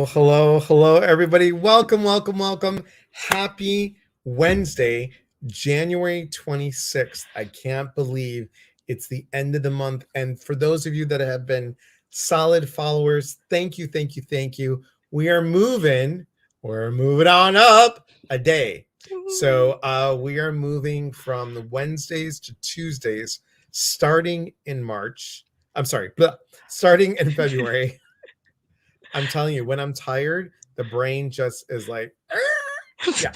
Hello, everybody. Welcome. Happy Wednesday, January 26th. I can't believe it's the end of the month. And for those of you that have been solid followers, thank you. We're moving on up a day. So we are moving from the Wednesdays to Tuesdays, starting in March. Starting in February. I'm telling you, when I'm tired, the brain just is like, yeah.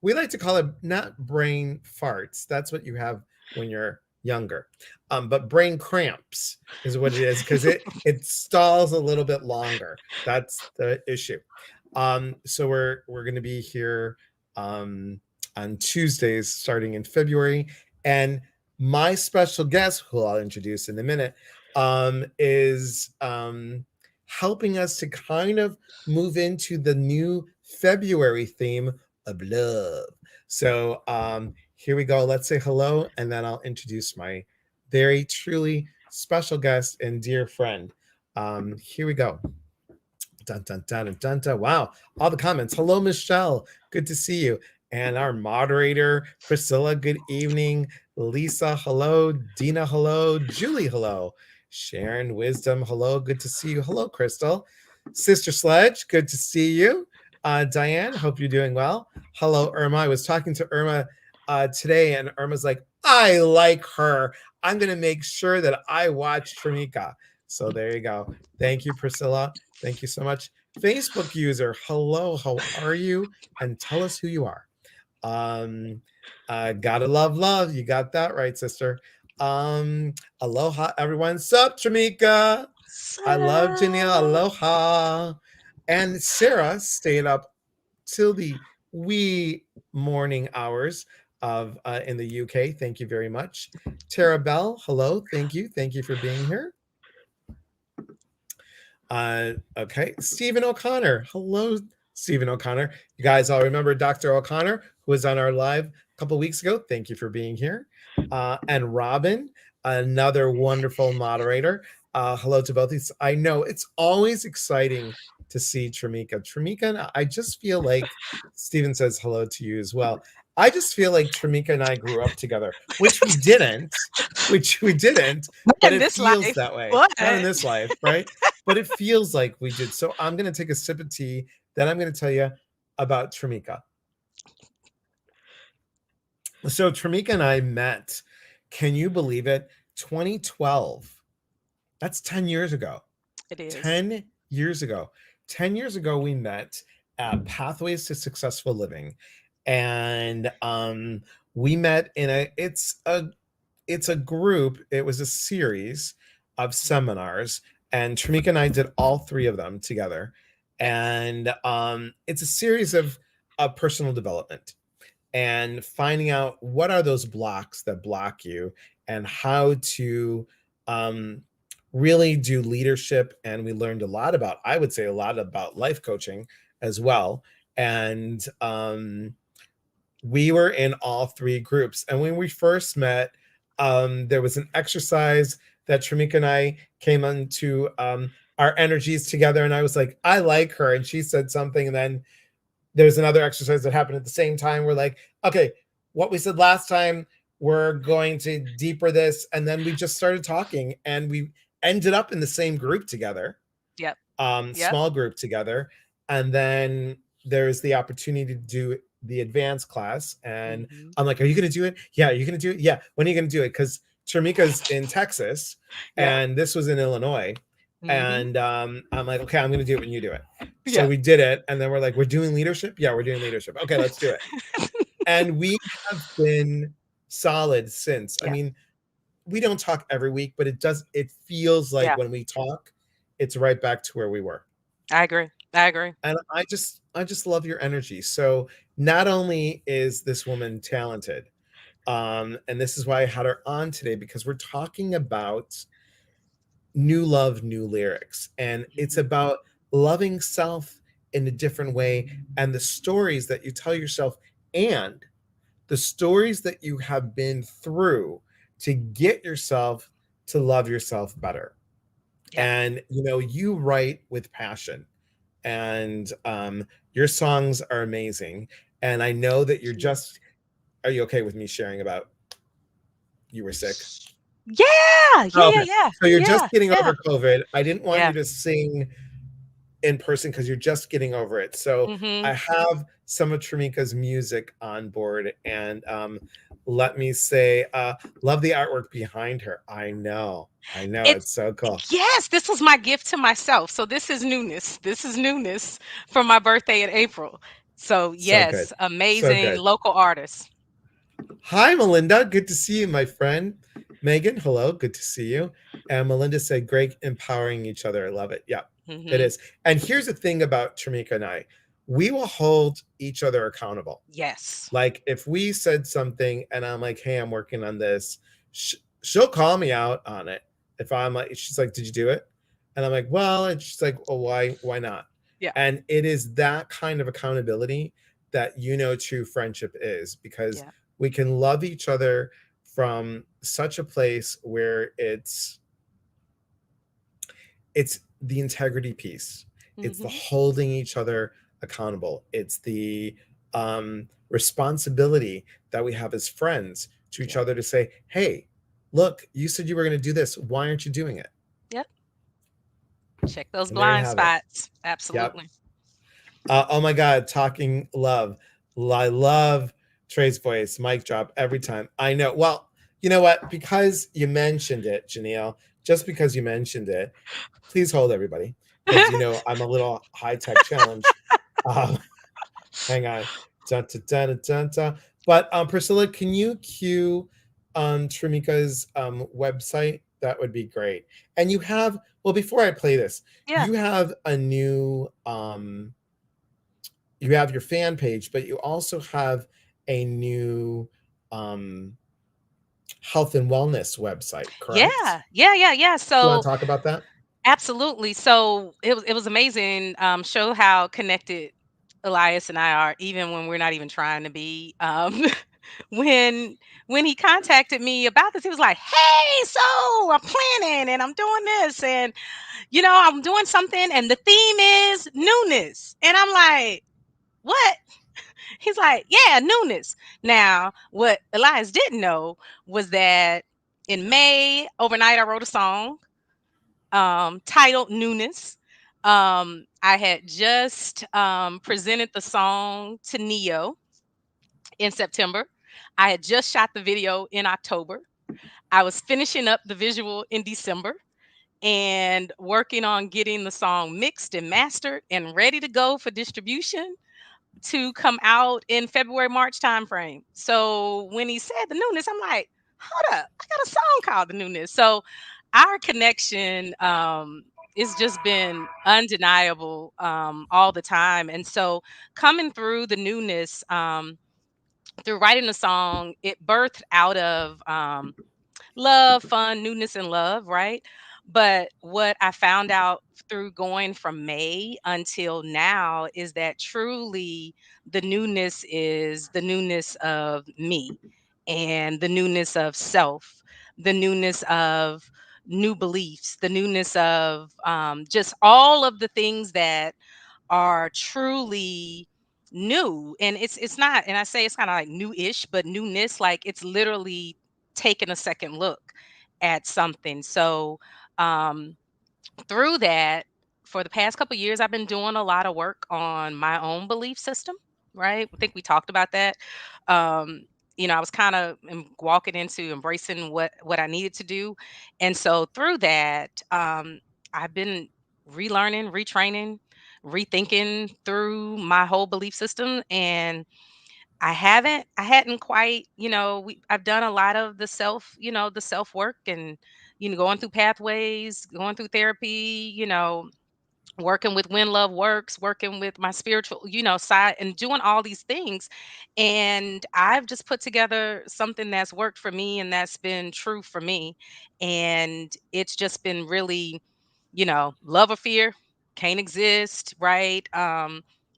We like to call it not brain farts. That's what you have when you're younger. But brain cramps is what it is because it stalls a little bit longer. That's the issue. So we're going to be here on Tuesdays starting in February, and my special guest, who I'll introduce in a minute, is helping us to kind of move into the new February theme of love. So here we go. Let's say hello, and then I'll introduce my very truly special guest and dear friend. Here we go. Dun, dun, dun, dun, dun, dun. Wow. All the comments. Hello, Michelle. Good to see you. And our moderator, Priscilla, good evening. Lisa, hello. Dina, hello. Julie, hello. Sharon, Wisdom, hello. Good to see you. Hello, Crystal. Sister Sledge, good to see you. Diane, hope you're doing well. Hello, Irma. I was talking to Irma today, and Irma's like, I like her. I'm going to make sure that I watch Tremika. So there you go. Thank you, Priscilla. Thank you so much. Facebook user, hello, how are you? And tell us who you are. Gotta love. You got that right, sister. Aloha, everyone. Sup, Tremika? I love Janelle. Aloha. And Sarah stayed up till the wee morning hours of in the UK. Thank you very much. Tara Bell, hello. Thank you for being here. Okay, Stephen O'Connor. Hello, Stephen O'Connor. You guys all remember Dr. O'Connor, who was on our live a couple weeks ago. Thank you for being here. And Robin, another wonderful moderator. Hello to both of you. I know it's always exciting to see Tremika. Tremika, I just feel like Stephen says hello to you as well. I just feel like Tremika and I grew up together, which we didn't, but it feels that way. What? Not in this life, right? But it feels like we did. So I'm going to take a sip of tea. Then I'm going to tell you about Tremika. So Tremika and I met, can you believe it? 2012. That's 10 years ago. It is. 10 years ago. 10 years ago, we met at Pathways to Successful Living. And we met in it's a group. It was a series of seminars. And Tremika and I did all three of them together. And it's a series of personal development and finding out what are those blocks that block you and how to really do leadership. And we learned I would say a lot about life coaching as well. And we were in all three groups. And when we first met, there was an exercise that Tremika and I came into our energies together. And I was like, I like her. And she said something. And then there's another exercise that happened at the same time. We're like, okay, what we said last time, we're going to deeper this. And then we just started talking and we ended up in the same group together. Yep. Small group together. And then there's the opportunity to do the advanced class. And I'm like, are you going to do it? Yeah. Are you going to do it? Yeah. When are you going to do it? Because Tremika's in Texas and this was in Illinois. And I'm like, okay, I'm going to do it when you do it. So we did it. And then we're like, we're doing leadership. Yeah, we're doing leadership. Okay, let's do it. And we have been solid since. I mean, we don't talk every week, but it feels like when we talk, it's right back to where we were. I agree. And I just love your energy. So not only is this woman talented, and this is why I had her on today, because we're talking about new love, new lyrics. And it's about loving self in a different way and the stories that you tell yourself and the stories that you have been through to get yourself to love yourself better. And, you write with passion. and your songs are amazing. And I know that you're Thank you. just. Are you okay with me sharing about you were sick? Yeah, Oh, yeah, yeah, okay. yeah, So you're just yeah, getting yeah, over COVID. I didn't want you yeah. to sing in person because you're just getting over it. So I Mhm. have some of Tremika's music on board, and let me say, love the artwork behind her. I know, It's it's so cool. yes, this was my gift to myself. So this is newness. This is newness for my birthday in April. So So good, yes, so amazing good. local artist. Hi, Melinda. Good to see you, my friend. Megan, hello. Good to see you. And Melinda said, great empowering each other. I love it. Yeah, it Mhm. is. And here's the thing about Tremika and I, we will hold each other accountable. Yes. Like if we said something and I'm like, hey, I'm working on this, she'll call me out on it. If I'm like, she's like, did you do it? And I'm like, well, and she's like, oh, why not? Yeah. And it is that kind of accountability that true friendship is, because Yeah. we can love each other from such a place where it's the integrity piece. It's the Mhm. holding each other accountable. It's the responsibility that we have as friends to each Yeah. other to say, hey, look, you said you were going to do this. Why aren't you doing it? Yep. Check those And there you blind have it. spots. Yep. Absolutely. Oh my God, talking love. I love Trey's voice, mic drop every time. I know. Well, you know what? Because you mentioned it, Janelle, just because you mentioned it, please hold everybody, because I'm a little high tech challenge. Um, hang on. Dun, dun, dun, dun, dun, dun. But Priscilla, can you cue Trimika's website? That would be great. And well, before I play this, Yeah. you have a new you have your fan page, but you also have a new um, health and wellness website, correct? Yeah. Yeah, yeah, yeah. You want So to talk about that? absolutely. So it was amazing. Show how connected Elias and I are, even when we're not even trying to be. When when he contacted me about this, he was like, "Hey, so I'm planning and I'm doing this, and I'm doing something, and the theme is newness." And I'm like, "What?" He's like, "Yeah, newness." Now, what Elias didn't know was that in May overnight, I wrote a song titled Newness. I had just presented the song to Neo in September. I had just shot the video in October. I was finishing up the visual in December and working on getting the song mixed and mastered and ready to go for distribution to come out in February, March timeframe. So when he said the newness, I'm like, hold up, I got a song called The Newness. So our connection it's just been undeniable all the time. And so coming through the newness, through writing the song, it birthed out of love, fun, newness, and love, right? But what I found out through going from May until now is that truly the newness is the newness of me and the newness of self, the newness of new beliefs, the newness of just all of the things that are truly new. And it's not, and I say it's kind of like new-ish, but newness, like it's literally taking a second look at something. So um through that, for the past couple years, I've been doing a lot of work on my own belief system, right? I think we talked about that. Um, I was kind of walking into embracing what I needed to do. And so through that, I've been relearning, retraining, rethinking through my whole belief system. And I hadn't quite, I've done a lot of the the self work and, going through pathways, going through therapy, working with When Love Works, working with my spiritual, side and doing all these things. And I've just put together something that's worked for me and that's been true for me. And it's just been really, love or fear can't exist, right?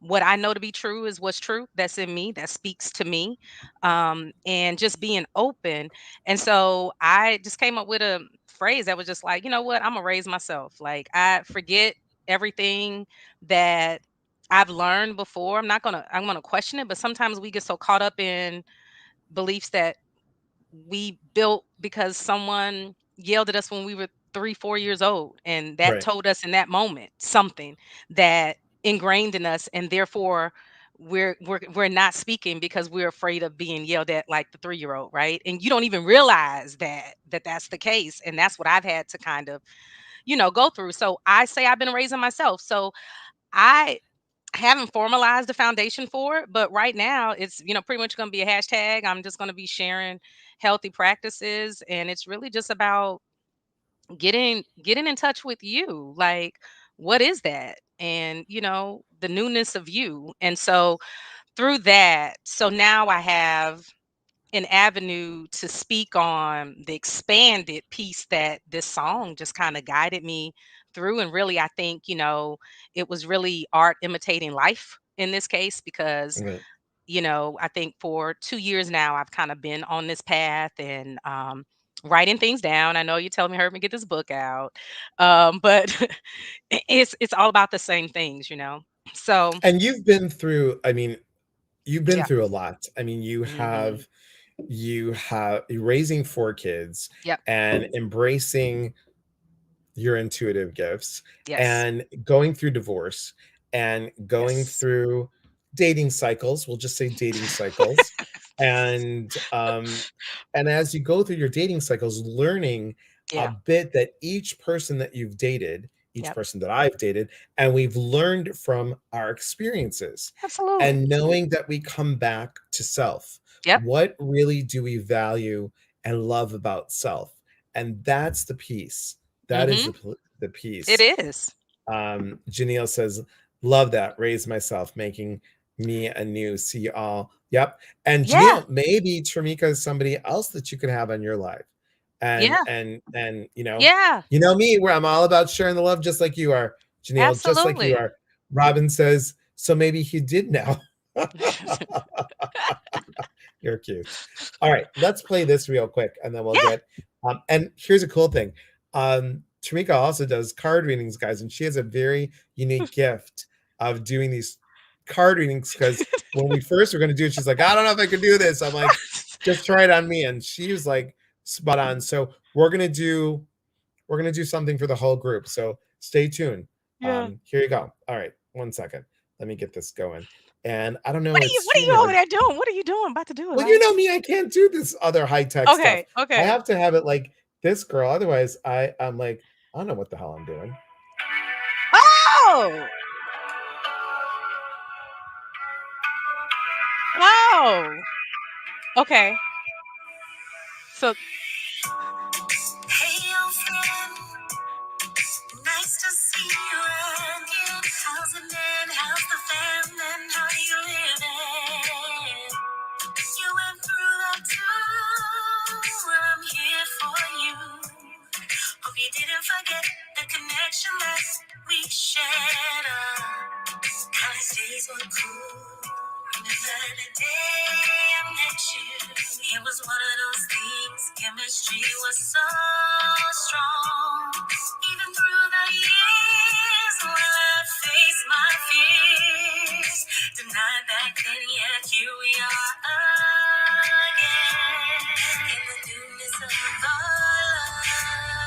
What I know to be true is what's true. That's in me. That speaks to me. And just being open. And so I just came up with a phrase that was just like, you know what? I'm gonna raise myself. Like I forget. everything that I've learned before. I'm gonna question it, but sometimes we get so caught up in beliefs that we built because someone yelled at us when we were 3, 4 years old, and that Right. told us in that moment something that ingrained in us, and therefore we're not speaking because we're afraid of being yelled at like the 3-year old, right? And you don't even realize that's the case, and that's what I've had to kind of, go through. So I say I've been raising myself. So I haven't formalized the foundation for it, but right now it's, pretty much going to be a hashtag. I'm just going to be sharing healthy practices, and it's really just about getting in touch with you. Like, what is that? And, the newness of you. And so through that, so now I have an avenue to speak on the expanded piece that this song just kind of guided me through. And really, I think, it was really art imitating life in this case, because, Right. I think for 2 years now, I've kind of been on this path, and writing things down. I know you told me, heard me get this book out. But it's all about the same things. So And you've been through, I mean, you've been yeah. through a lot. I mean, Hmm. you're raising 4 kids Yep. and embracing your intuitive gifts Yes. and going through divorce and going Yes. through dating cycles. We'll just say dating cycles. And and as you go through your dating cycles, learning a Yeah. bit that each person that you've dated, each Yep. person that I've dated, and we've learned from our experiences, Absolutely. and knowing that we come back to self. Yep. What really do we value and love about self? And that's the piece. That is Mhm. the It piece. is. Janelle says, "Love that. Raise myself, making me anew. See all." Yep. And Yeah. Janelle, maybe Tremika is somebody else that you could have on your life. And Yeah. Yeah. you know me, where I'm all about sharing the love, just like you are, Janelle, just like you Absolutely. are. Robin says, "So maybe he did know." You're cute. All right, let's play this real quick, and then we'll Yeah. get. And here's a cool thing. Tremika also does card readings, guys, and she has a very unique gift of doing these card readings. Because when we first were going to do it, she's like, "I don't know if I could do this." I'm like, "Just try it on me," and she was like, spot on. So we're gonna do something for the whole group. So stay tuned. Yeah. Here you go. All right, 1 second. Let me get this going. And I don't know, What are it's you what are you over StreamYard. there doing? What are you doing? About to do it, Well, you like. know me, I can't do this other high-tech stuff. Okay, I okay. have to have it like this girl, otherwise I'm like, I don't know what the hell I'm doing. Oh! Oh! Okay. So Hey, old friend, nice to see you again. How's it been? How's the fam? And how you living? You went through that too. Well, I'm here for you. Hope you didn't forget the connection that we shared. College days were cool. Remember the day I met you. It was one of those things. Chemistry was so strong. Even through the years, when I faced my fears, denied back then, yet here we are again. In the newness of our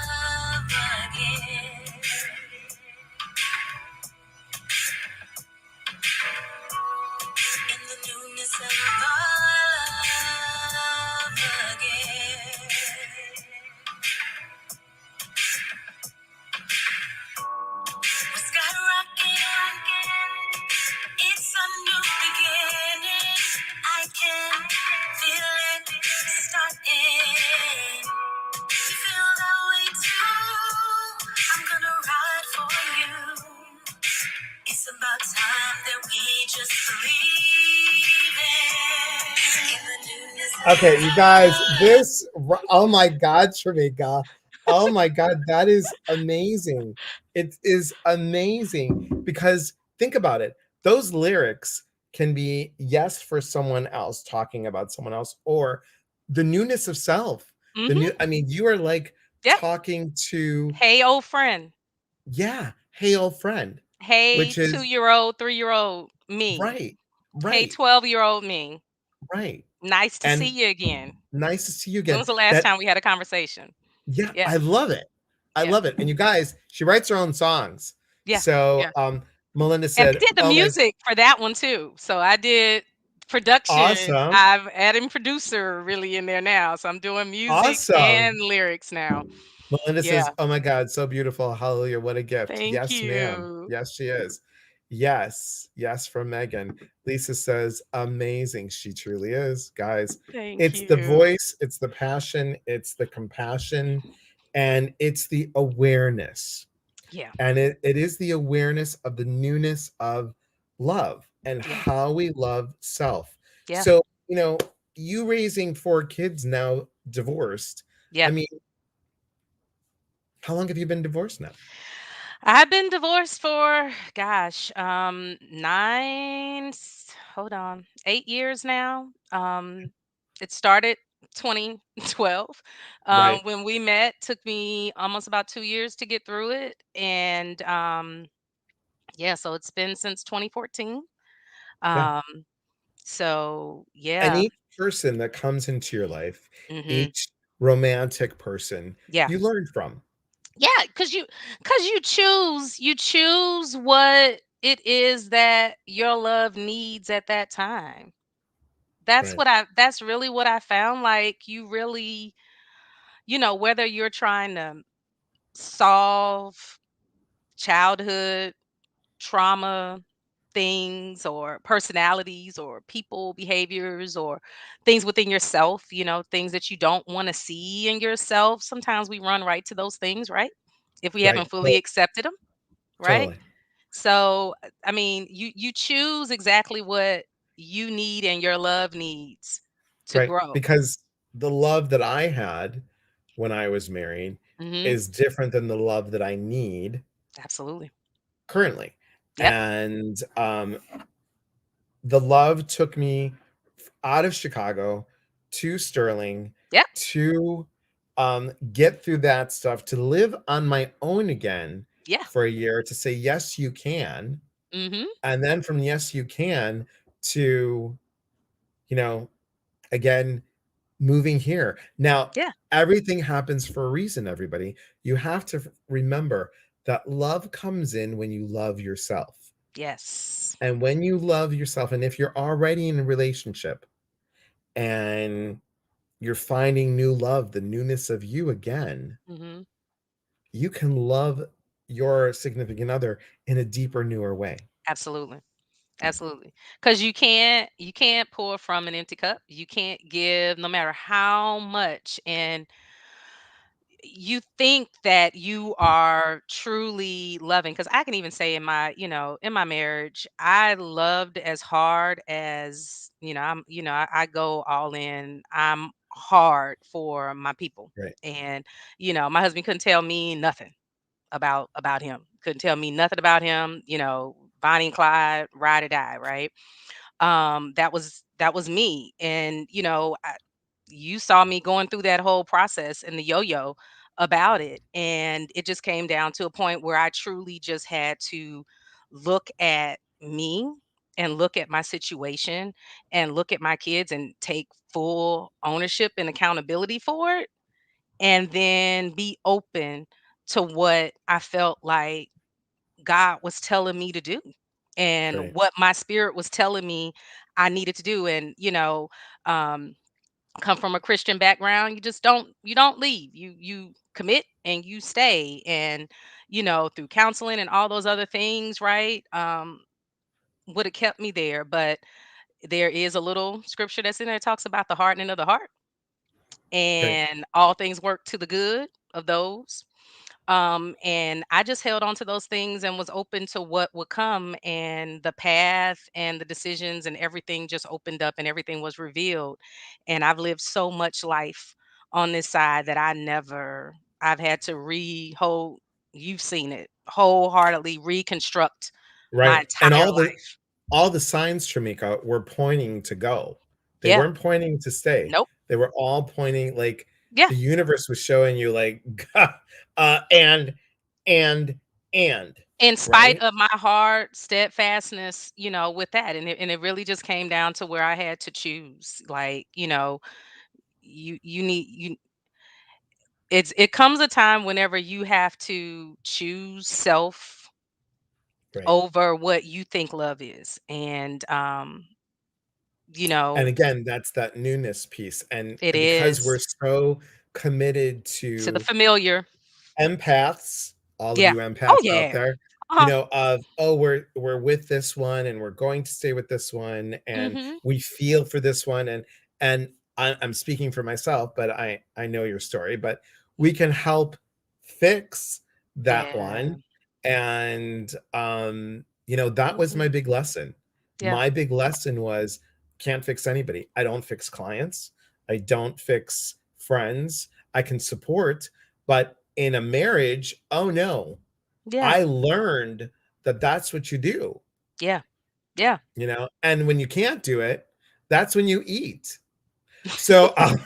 love again. In the newness of our love again. We're skyrocketing. It's a new beginning. I can feel it starting. You feel that way too. I'm gonna ride for you. It's about time that we just believe in the newness. Okay, you guys, oh my God, Tremika. Oh my God, that is amazing. It is amazing because think about it. Those lyrics can be, yes, for someone else talking about someone else, or the newness of self. mhm. I mean, you are like Yep. talking to, Hey, old friend. yeah, "Hey, old friend," Hey, which is 2-year-old, 3-year-old me. right, Hey, right, 12-year-old me. right, Nice to see and you again. nice to see you When again. was the last That time we had a conversation? Yeah, Yeah, I love it. I yeah, love it. And you guys, she writes her own songs. yeah, So, yeah. Melinda And I said, did the "Oh my music for that one too. So I did production. awesome, I've added producer really in there now. So I'm doing music and awesome." lyrics now. Melinda says, Yeah. "Oh my God, so beautiful. Hallelujah. What a gift." Thank Yes, ma'am. you. Yes, she is. Yes, yes, from Megan. Lisa says, "Amazing." She truly is, guys. Thank It's the you. voice, it's the passion, it's the compassion, and it's the awareness. Yeah. And it is the awareness of the newness of love and Yeah. how we love self. Yeah. So, you raising 4 kids now divorced. I Yeah. mean, how long have you been divorced now? I've been divorced for, gosh, hold on, 8 years now. It started 2012 Right. when we met. Took me almost about 2 years to get through it, and yeah, so it's been since 2014. Yeah. Um, so And yeah, each person that comes into your life, hmm, each romantic person, yeah, you learn from. yeah, because you choose what it is that your love needs at that time. Right. That's really what I found, like, you really, whether you're trying to solve childhood trauma things or personalities or people behaviors or things within yourself, things that you don't want to see in yourself. Sometimes we run right to those things, right? If we Right. haven't fully accepted them, right? Totally. So, I mean, you choose exactly what you need and your love needs to Right. grow. Because the love that I had when I was married Mhm. is different than the love that I need Absolutely. currently. Yep. And the love took me out of Chicago to Sterling Yep. to get through that stuff, to live on my own again Yeah. for a year, to say, yes, you can. Mhm. And then from yes, you can to, you know, again, moving here. Now, Yeah. everything happens for a reason, everybody. You have to remember that love comes in when you love yourself. Yes. And when you love yourself, and if you're already in a relationship and you're finding new love, the newness of you again, Mhm. you can love your significant other in a deeper, newer way. Absolutely. Absolutely. Because you can't pour from an empty cup. You can't give no matter how much, and you think that you are truly loving. Because I can even say in my marriage, I loved as hard as, I go all in. I'm hard for my people. Right. And my husband couldn't tell me nothing about him. Couldn't tell me nothing about him. Bonnie and Clyde, ride or die, right? That was me. And you saw me going through that whole process and the yo-yo about it, and it just came down to a point where I truly just had to look at me and look at my situation and look at my kids and take full ownership and accountability for it, and then be open to what I felt like God was telling me to do and Right. what my spirit was telling me I needed to do. And um come from a Christian background, you don't leave. You commit and you stay. And through counseling and all those other things, right? Would have kept me there. But there is a little scripture that's in there that talks about the hardening of the heart, Right. and all things work to the good of those. And I just held on to those things and was open to what would come, and the path and the decisions and everything just opened up and everything was revealed. And I've lived so much life on this side that I've had to you've seen it, wholeheartedly reconstruct my Right. And entire life. all the signs, Tremika, were pointing to go. They Yeah. weren't pointing to stay. Nope. They were all pointing like Yeah. the universe was showing you like and and and. in spite right? of my hard steadfastness, with that, and it really just came down to where I had to choose. Like, you need you it comes a time whenever you have to choose self Right. over what you think love is. And you And know, again, that's that newness piece. And it because is we're so committed to the to familiar. empaths, all of Yeah. you Oh empaths out yeah. there, Uh-huh. of, oh, we're with this one and we're going to stay with this one and Mhm. we feel for this one and I'm speaking for myself, but I know your story, but we can help fix that Yeah. one. And that was my Mhm. big lesson. Yeah. My big lesson was can't fix anybody. I don't fix clients. I don't fix friends. I can support, but in a marriage, oh no, Yeah. I learned that that's what you do, Yeah. Yeah. and when you can't do it, that's when you eat. So, I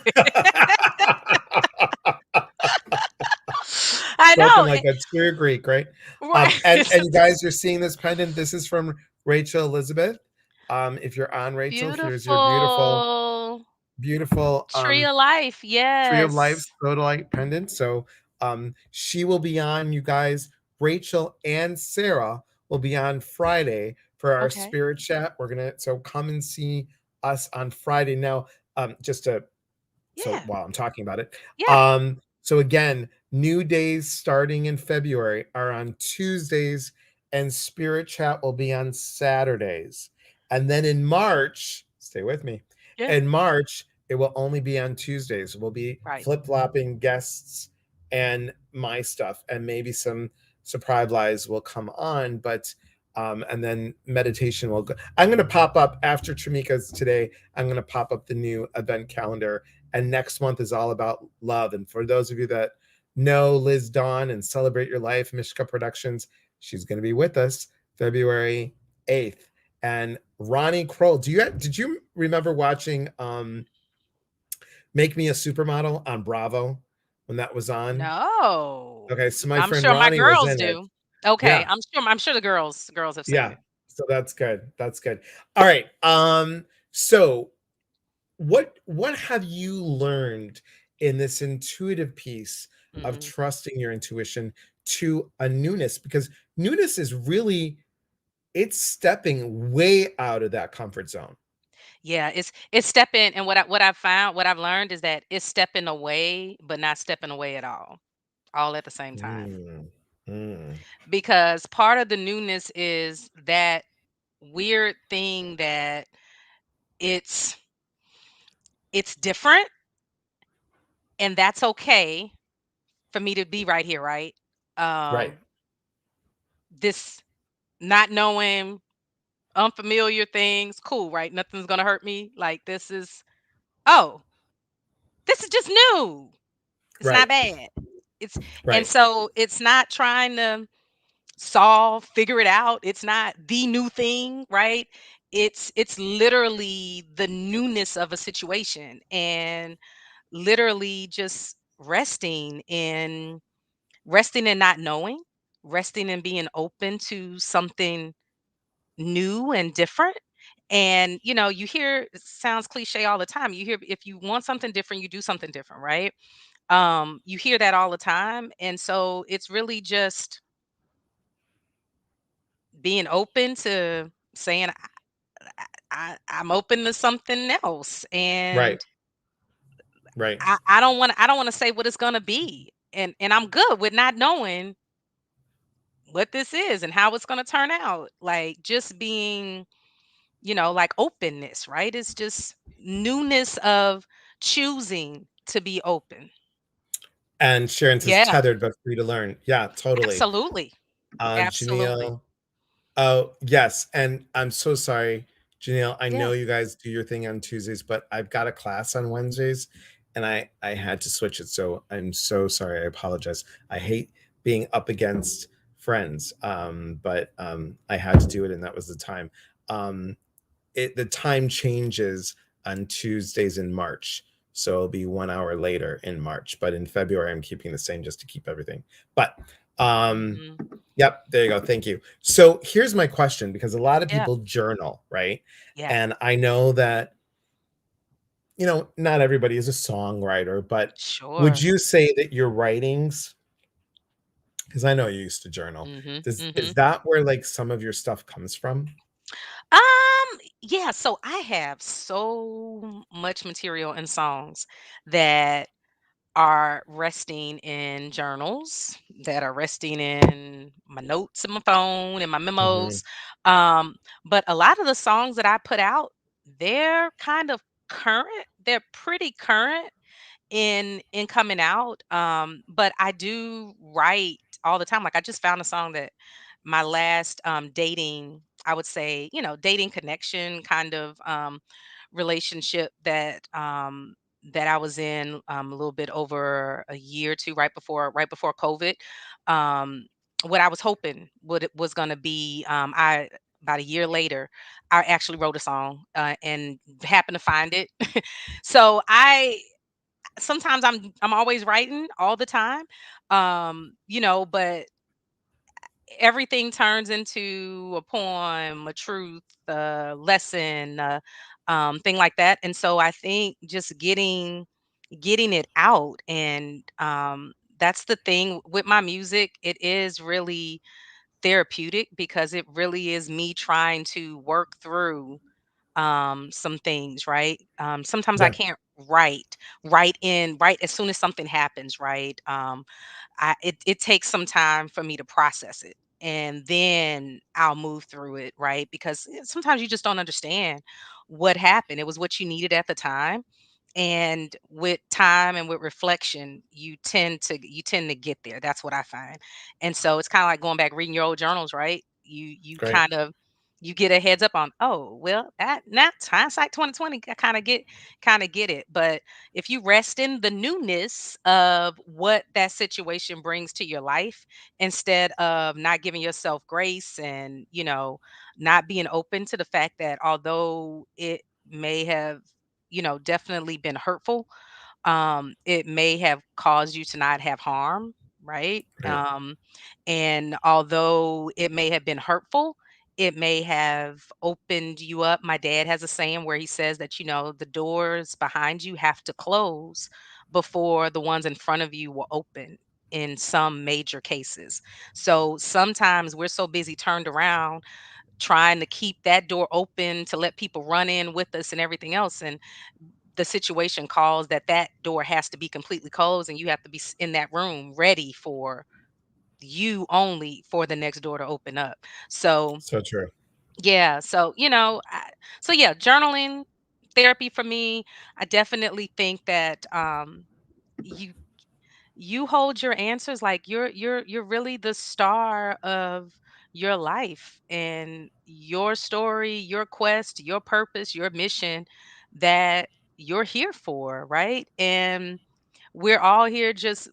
spoken know. like a true Greek, right? And Right. you guys are seeing this pendant. This is from Rachel Elizabeth. If you're on Rachel, here's your beautiful, Beautiful. beautiful Tree of life. Tree of Life Yes. Sodalite pendant. So she will be on, you guys. Rachel and Sarah will be on Friday for our Okay. spirit chat. So come and see us on Friday. Now, just to so Yeah. while I'm talking about it, Yeah. so again, new days starting in February are on Tuesdays, and spirit chat will be on Saturdays. And then in March, stay with me. Yeah. In March, it will only be on Tuesdays. We'll be Right. flip-flopping guests and my stuff, and maybe some surprise lives will come on, but and then meditation will go. I'm going to pop up after Tremika's today. I'm going to pop up the new event calendar, and next month is all about love. And for those of you that know Liz Dawn and Celebrate Your Life, Mishka Productions, she's going to be with us February 8th. And Ronnie Kroll, did you remember watching Make Me a Supermodel on Bravo when that was on? No. Okay, so my I'm friend sure my Ronnie was girls in it. do. Okay. Yeah, I'm sure the girls have seen yeah. it. So that's good. That's good. All right. So what have you learned in this intuitive piece of Mhm. trusting your intuition to a newness? Because newness is really, it's stepping way out of that comfort zone. Yeah, it's stepping, and what I've learned is that it's stepping away, but not stepping away at all at the same time. Mm, mm, Because part of the newness is that weird thing that it's it's different, and that's okay for me to be right here, right? right, Um this not knowing unfamiliar things, cool, right? Nothing's going to hurt me. Like oh, this is just new. It's not right, bad. It's and right, so it's not trying to figure it out. It's not the new thing, right? It's literally the newness of a situation, and literally just resting in not knowing, resting and being open to something new and different. And you hear, it sounds cliche all the time. You hear, if you want something different, you do something different, right? You hear that all the time. And so it's really just being open to saying I'm open to something else. right, And right. I don't want to say what it's gonna be. And I'm good with not knowing what this is and how it's gonna turn out. Like, just being, like, openness, right? It's just newness of choosing to be open. And Sharon says Yeah, tethered but free to learn. Yeah, totally. absolutely. Absolutely. Janelle. Oh, yes, and I'm so sorry, Janelle. I Yeah. know you guys do your thing on Tuesdays, but I've got a class on Wednesdays, and I had to switch it. So I'm so sorry. I apologize. I hate being up against friends, but I had to do it, and that was the time. Um, the time changes on Tuesdays in March, so it'll be 1 hour later in March. But in February, I'm keeping the same just to keep everything. But Um, Mhm. yep, there you go. Thank you. So here's my question, because a lot of Yeah. people journal, right? Yeah. And I know that, not everybody is a songwriter, but would Sure. you say that your writings, because I know you used to journal, Mhm. is Mhm. that where like some of your stuff comes from? Yeah, so I have so much material and songs that are resting in journals, that are resting in my notes in my phone and my Hmm. memos. Um, but a lot of the songs that I put out, they're kind of current. They're pretty current in coming out. But I do write all the time. Like I just found a song that my last dating, I would say, dating connection kind of relationship that I was in a little bit over a year or two right before COVID. Um what I was hoping what it was gonna be, I about a year later, I actually wrote a song and happened to find it. So I sometimes I'm always writing all the time. But everything turns into a poem, a truth, a lesson, thing like that. And so I think just getting it out, and that's the thing with my music. It is really therapeutic because it really is me trying to work through some things, right? Sometimes I Yeah, can't write right as soon as something happens, right? It takes some time for me to process it, and then I'll move through it, right? Because sometimes you just don't understand what happened. It was what you needed at the time, and with time and with reflection, you tend to get there. That's what I find. And so it's kind of like going back reading your old journals, right? You great. kind of you get a heads up on, oh well, that's hindsight 2020. I kind of get it. But if you rest in the newness of what that situation brings to your life, instead of not giving yourself grace, and not being open to the fact that although it may have definitely been hurtful, it may have caused you to not have harm, right? Right. And although it may have been hurtful, it may have opened you up. My dad has a saying where he says that, the doors behind you have to close before the ones in front of you will open in some major cases. So sometimes we're so busy turned around trying to keep that door open to let people run in with us and everything else. And the situation calls that door has to be completely closed, and you have to be in that room ready for you only for the next door to open up. So So true. yeah, so yeah, journaling therapy for me. I definitely think that you you hold your answers. Like you're really the star of your life, and your story, your quest, your purpose, your mission that you're here for, right? And we're all here just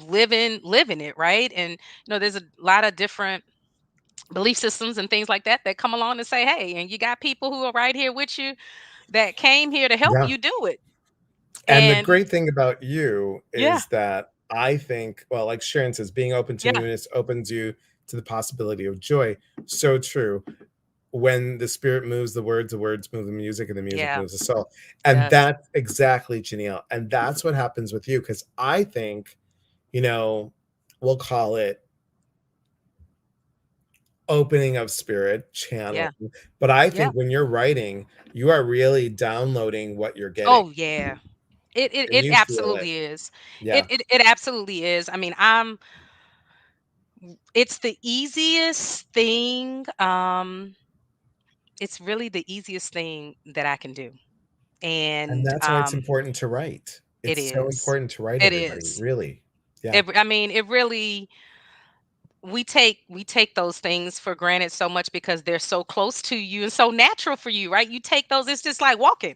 living it, right? And there's a lot of different belief systems and things like that come along and say, hey, and you got people who are right here with you that came here to help Yeah. you do it. And the And great thing about you yeah, is that I think, well, like Sharon says, being open to yeah, newness opens you to the possibility of joy. So true. When the spirit moves the words move the music yeah, moves the soul. And yes, that's exactly Janelle. And that's what happens with you. Because I think, you know, we'll call it opening of spirit, channeling. yeah, But I yeah. think when you're writing, you are really downloading what you're getting. Oh yeah. It it, And it you feel it. absolutely is. It, Yeah. it it absolutely is. I mean, it's the easiest thing. It's really the easiest thing that I can do. And And that's why it's important to write. it It's so is. important to write, It everybody, is. really. Yeah. I mean, it really we take those things for granted so much because they're so close to you and so natural for you, right? You take those, it's just like walking,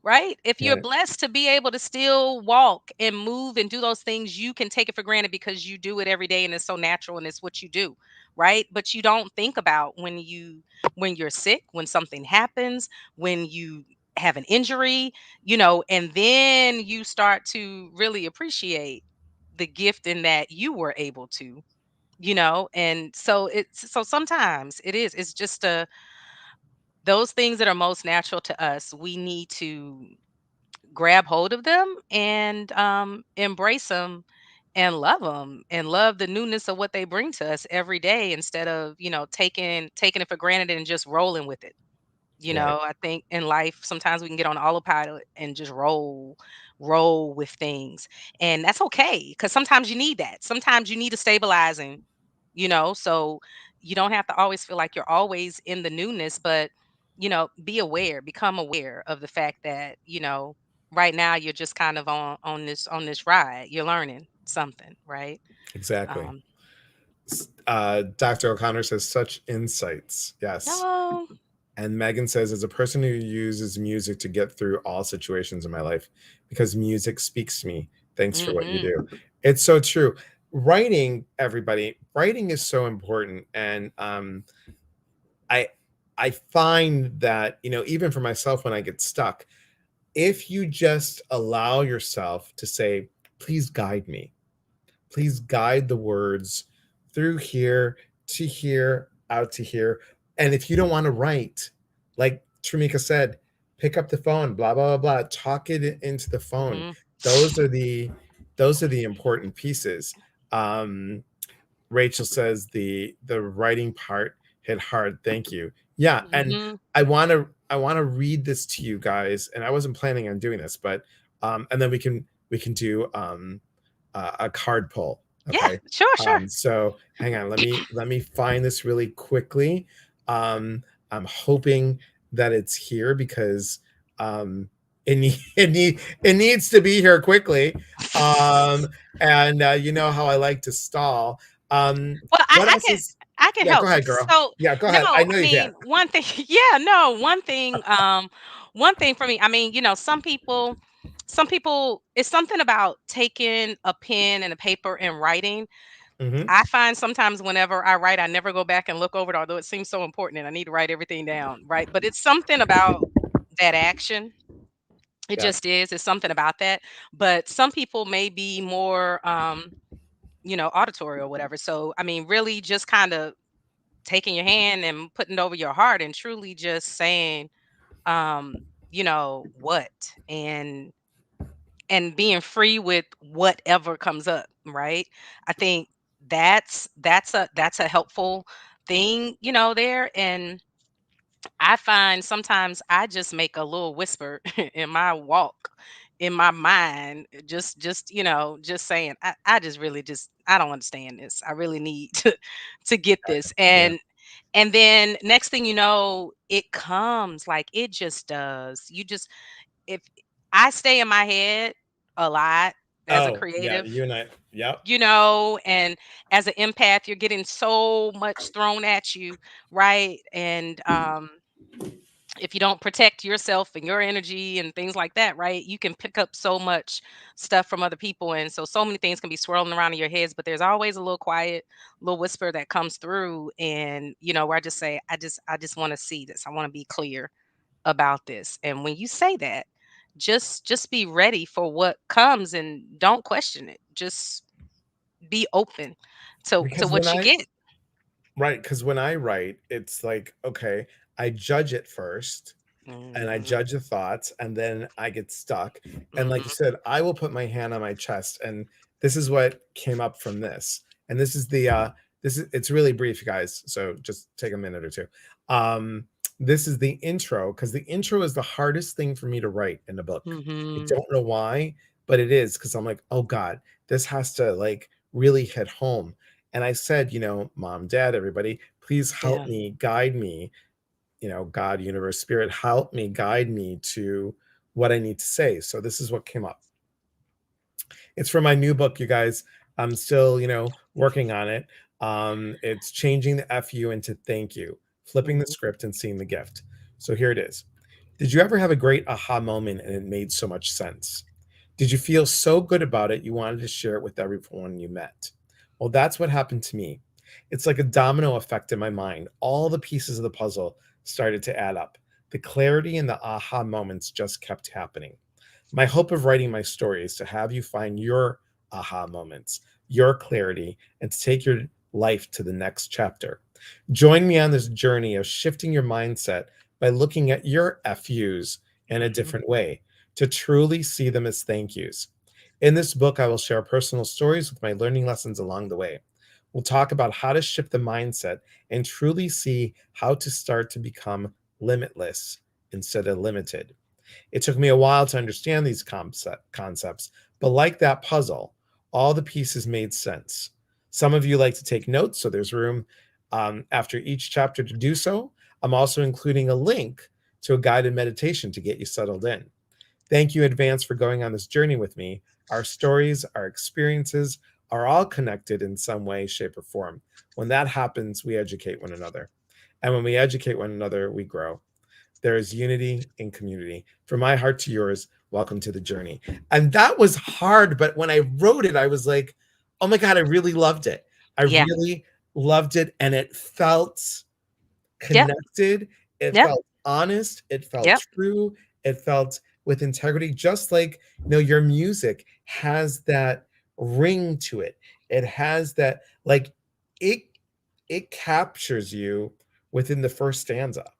right? If you're Right. blessed to be able to still walk and move and do those things, you can take it for granted because you do it every day and it's so natural and it's what you do, right? But you don't think about when you're sick, when something happens, when you have an injury, and then you start to really appreciate the gift in that you were able to, and so sometimes it's just those things that are most natural to us, we need to grab hold of them and embrace them and love the newness of what they bring to us every day, instead of taking it for granted and just rolling with it. Right. I think in life sometimes we can get on autopilot and just roll with things. And that's okay, because sometimes you need that. Sometimes you need a stabilizing, so you don't have to always feel like you're always in the newness, but be aware, become aware of the fact that, right now you're just kind of on this ride. You're learning something, right? Exactly. Um, Dr. O'Connor says such insights. Yes. oh, And Megan says, as a person who uses music to get through all situations in my life, because music speaks to me. Thanks for what you mm-hmm, do. It's so true. Writing, everybody, writing is so important. And I I find that, even for myself when I get stuck, if you just allow yourself to say, please guide me, please guide the words through here to here, out to here. And if you don't want to write, like Tremika said, pick up the phone, blah, blah, blah, blah, talk it into the phone. mm-hmm, Those are the important pieces. Um, Rachel says the writing part hit hard. Thank you. Yeah, and mm-hmm. I want to read this to you guys, and I wasn't planning on doing this, but and then we can do a card pull. Yeah, Okay. sure, sure. So hang on, let me find this really quickly. I'm hoping that it's here because it needs to be here quickly. Um, and you know how I like to stall. Well, What I else can is? I can Yeah, go help. ahead, girl. So, Yeah, go no, ahead. I know I you can. mean, one thing yeah, no, one thing for me, I mean, some people it's something about taking a pen and a paper and writing. Hmm. I find sometimes whenever I write, I never go back and look over it, although it seems so important and I need to write everything down, right? But it's something about that action. It Yeah. just is. It's something about that. But some people may be more auditory or whatever. So, I mean, really just kind of taking your hand and putting it over your heart and truly just saying, what, and being free with whatever comes up, right? I think that's a helpful thing, there. And I find sometimes I just make a little whisper in my walk, in my mind, just saying, I just really just I don't understand this. I really need to get this. Yeah. And then next thing you know, it comes, like it just does. If I stay in my head a lot as a Oh, yeah. creative, You and I. Yep. and as an empath, you're getting so much thrown at you, right? And if you don't protect yourself and your energy and things like that, right, you can pick up so much stuff from other people. And so many things can be swirling around in your heads, but there's always a little quiet little whisper that comes through. And where I just say, I just want to see this, I want to be clear about this. And when you say that, just be ready for what comes and don't question it. Just be open to Because when what you I get. Right, because when I write, it's like, okay, I judge it first, and I Hmm. judge the thoughts, and then I get stuck. And like you Hmm. said, I will put my hand on my chest, and this is what came up from this. And this is it's really brief, guys. So just take a minute or two. Um, this is the intro, because the intro is the hardest thing for me to write in a book. I Hmm. don't know why, but it is because I'm like, oh God, this has to like really hit home. And I said, mom, dad, everybody, please help Yeah. me, guide me, God, universe, spirit, help me, guide me to what I need to say. So this is what came up. It's for my new book, you guys. I'm still, working on it. It's changing the FU into thank you, flipping the Hmm. script and seeing the gift. So here it is. Did you ever have a great aha moment and it made so much sense? Did you feel so good about it you wanted to share it with everyone you met? Well, that's what happened to me. It's like a domino effect in my mind. All the pieces of the puzzle started to add up. The clarity and the aha moments just kept happening. My hope of writing my story is to have you find your aha moments, your clarity, and to take your life to the next chapter. Join me on this journey of shifting your mindset by looking at your FUs in a Mhm. different way, to truly see them as thank yous. In this book, I will share personal stories with my learning lessons along the way. We'll talk about how to shift the mindset and truly see how to start to become limitless instead of limited. It took me a while to understand these concepts, but like that puzzle, all the pieces made sense. Some of you like to take notes, so there's room after each chapter to do so. I'm also including a link to a guided meditation to get you settled in. Thank you in advance for going on this journey with me. Our stories, our experiences are all connected in some way, shape, or form. When that happens, we educate one another. And when we educate one another, we grow. There is unity in community. From my heart to yours, welcome to the journey. And that was hard, but when I wrote it, I was like, oh my God, I really loved it. I Yeah. really loved it. And it felt Yep. connected. It Yep. felt honest. It felt Yep. true. It felt with integrity, just like your music has that ring to it. It has that like it it captures you within the first stanza.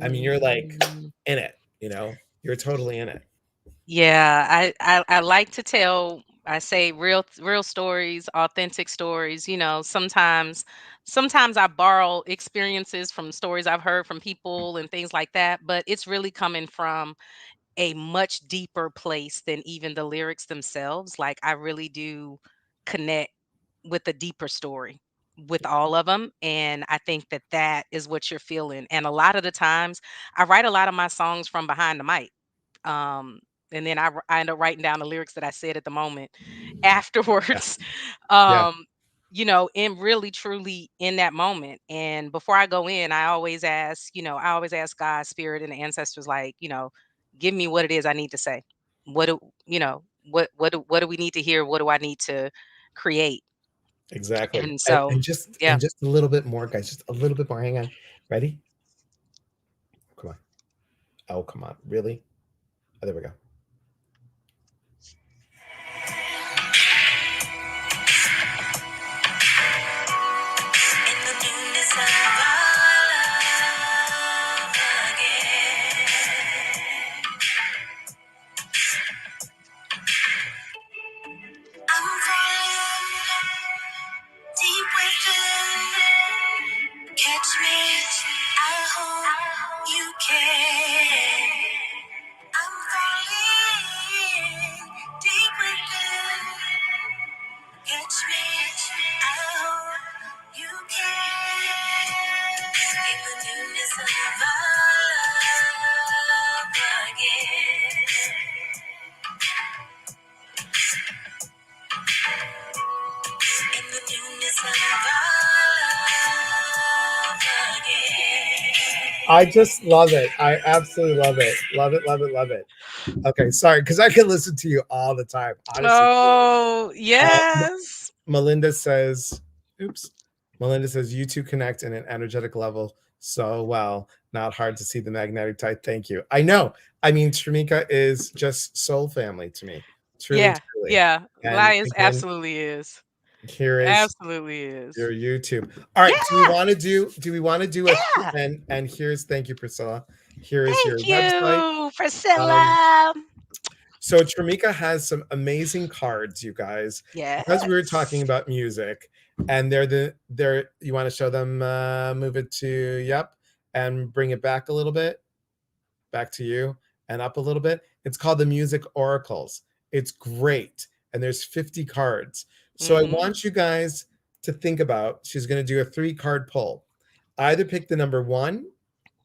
I mean, you're like Mhm. in it, you're totally in it. Yeah, I like to tell, I say real stories, authentic stories. Sometimes I borrow experiences from stories I've heard from people and things like that, but it's really coming from a much deeper place than even the lyrics themselves. Like, I really do connect with a deeper story with all of them, and I think that that is what you're feeling. And a lot of the times, I write a lot of my songs from behind the mic. Um, and then I end up writing down the lyrics that I said at the moment Yeah, afterwards. yeah, um, and really truly in that moment. And before I go in, I always ask God, spirit, and the ancestors, like, give me what it is I need to say. What do what do we need to hear? What do I need to create? exactly. And And, so, and just yeah. and just a little bit more, guys. Just a little bit more. Hang on. Ready? Come on. Oh, come on. Really? Oh, there we go. In the newness of love again. I'm falling deep within. Catch me, I hope you can. I'm falling deep within. Catch me, I hope you can. In the newness of love again. In the newness of love again. I just love it. I absolutely love it. Love it, love it, love it. Okay, sorry, because I can listen to you all the time. Honestly. Oh, Um, yes. Melinda says, oops. Melinda says, you two connect in an energetic level so well. Not hard to see the magnetic type. Thank you. I know. I mean, Tremika is just soul family to me. Truly, Yeah. truly. Yeah. And Elias again, absolutely is. here is Absolutely is. your YouTube. All right. Yeah. Do we want to do a Yeah. and here's thank you, Priscilla. Here is your Thank website. you, Um, Priscilla. So Tremika has some amazing cards, you guys, because we were talking Yes. about music, and they're you want to show them, move it to yep, and bring it back a little bit, back to you, and up a little bit. It's called the Music Oracles. It's great, and there's 50 cards. So I Mhm. want you guys to think about. She's going to do a 3 card pull. Either pick the number one,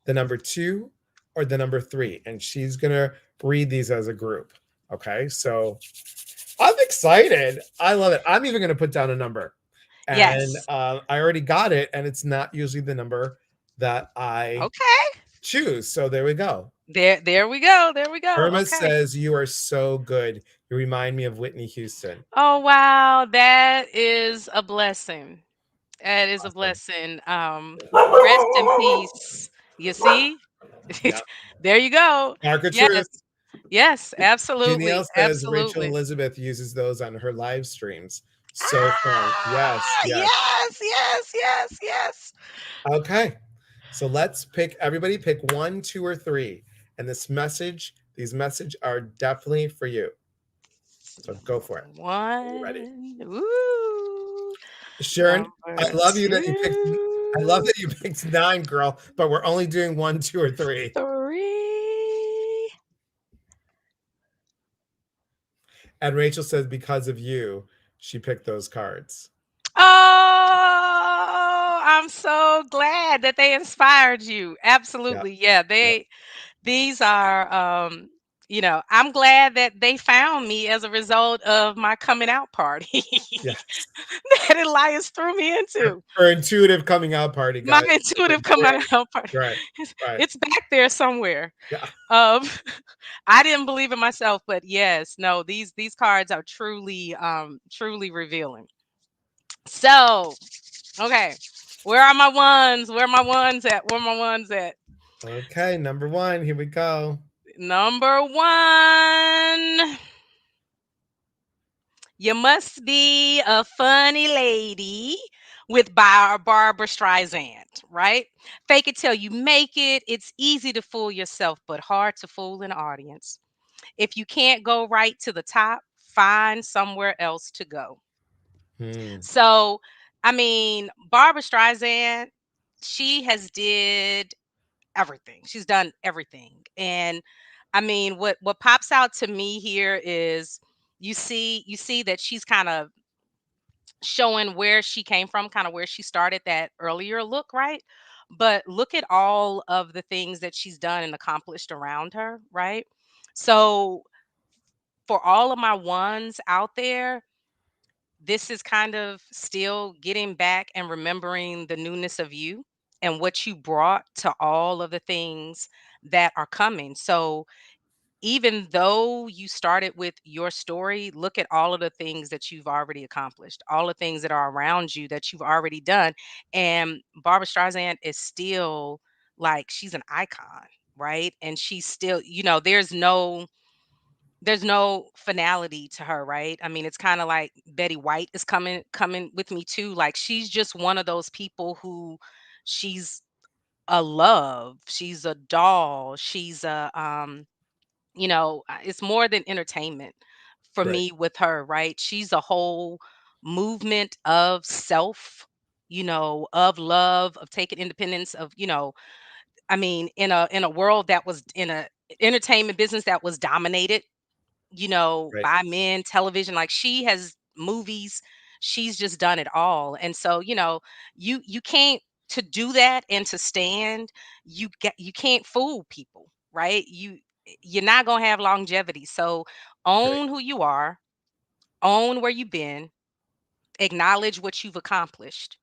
the number two, or the number three. And she's going to read these as a group. Okay. So I'm excited. I love it. I'm even going to put down a number. And Yes. I already got it. And it's not usually the number that I Okay. choose. So there we go. There we go. There we go. Irma Okay. says, you are so good. You remind me of Whitney Houston. Oh, wow. That is a blessing. That is a Awesome. blessing. Rest in peace. You see? Yeah. There you go. Darker Yes. truth. Yes, Janelle absolutely, says Rachel absolutely. Elizabeth uses those on her live streams. So fun. Yes, Ah, yes. yes, yes, yes, yes. Okay. So let's pick everybody pick one, two, or three. And these message are definitely for you. So go Number for it. When you're ready. one. Ooh. Sharon, I Number love you that you picked I love two. that you picked nine, girl, but we're only doing one, two, or three. Three. And Rachel says because of you, she picked those cards. Oh, I'm so glad that they inspired you. Yeah. Absolutely. Yeah, Yeah. these are I'm glad that they found me as a result of my coming out party Yes. that Elias threw me into. Her intuitive coming out party My got intuitive coming great. out party. Right. It's, Right. it's back there somewhere. Yeah. Um I didn't believe in myself, but yes, no, these cards are truly revealing. So, okay. Where are my ones? Where are my ones at? Where are my ones at? Okay, number one. Here we go. Number one. You must be a funny lady with Barbara Streisand, right? Fake it till you make it. It's easy to fool yourself, but hard to fool an audience. If you can't go right to the top, find somewhere else to go. Hmm. So, I mean, Barbara Streisand, she has did everything. She's done everything. And I mean, what pops out to me here is you see that she's kind of showing where she came from, kind of where she started that earlier look, right? But look at all of the things that she's done and accomplished around her, right? So for all of my ones out there, this is kind of still getting back and remembering the newness of you and what you brought to all of the things that are coming. So even though you started with your story, look at all of the things that you've already accomplished, all the things that are around you that you've already done. And Barbara Streisand is still like she's an icon, right? And she's still, there's no finality to her, right? I mean, it's kind of like Betty White is coming with me too. Like she's just one of those people who she's a love, she's a doll, she's a it's more than entertainment for Right. me with her, right? She's a whole movement of self, of love, of taking independence, I mean, in a world that was in a entertainment business that was dominated, Right. by men, television, like she has movies, she's just done it all. And so, you can't to do that and to stand, you can't fool people, right? You're not going to have longevity. So Right. own who you are, own where you've been, acknowledge what you've accomplished,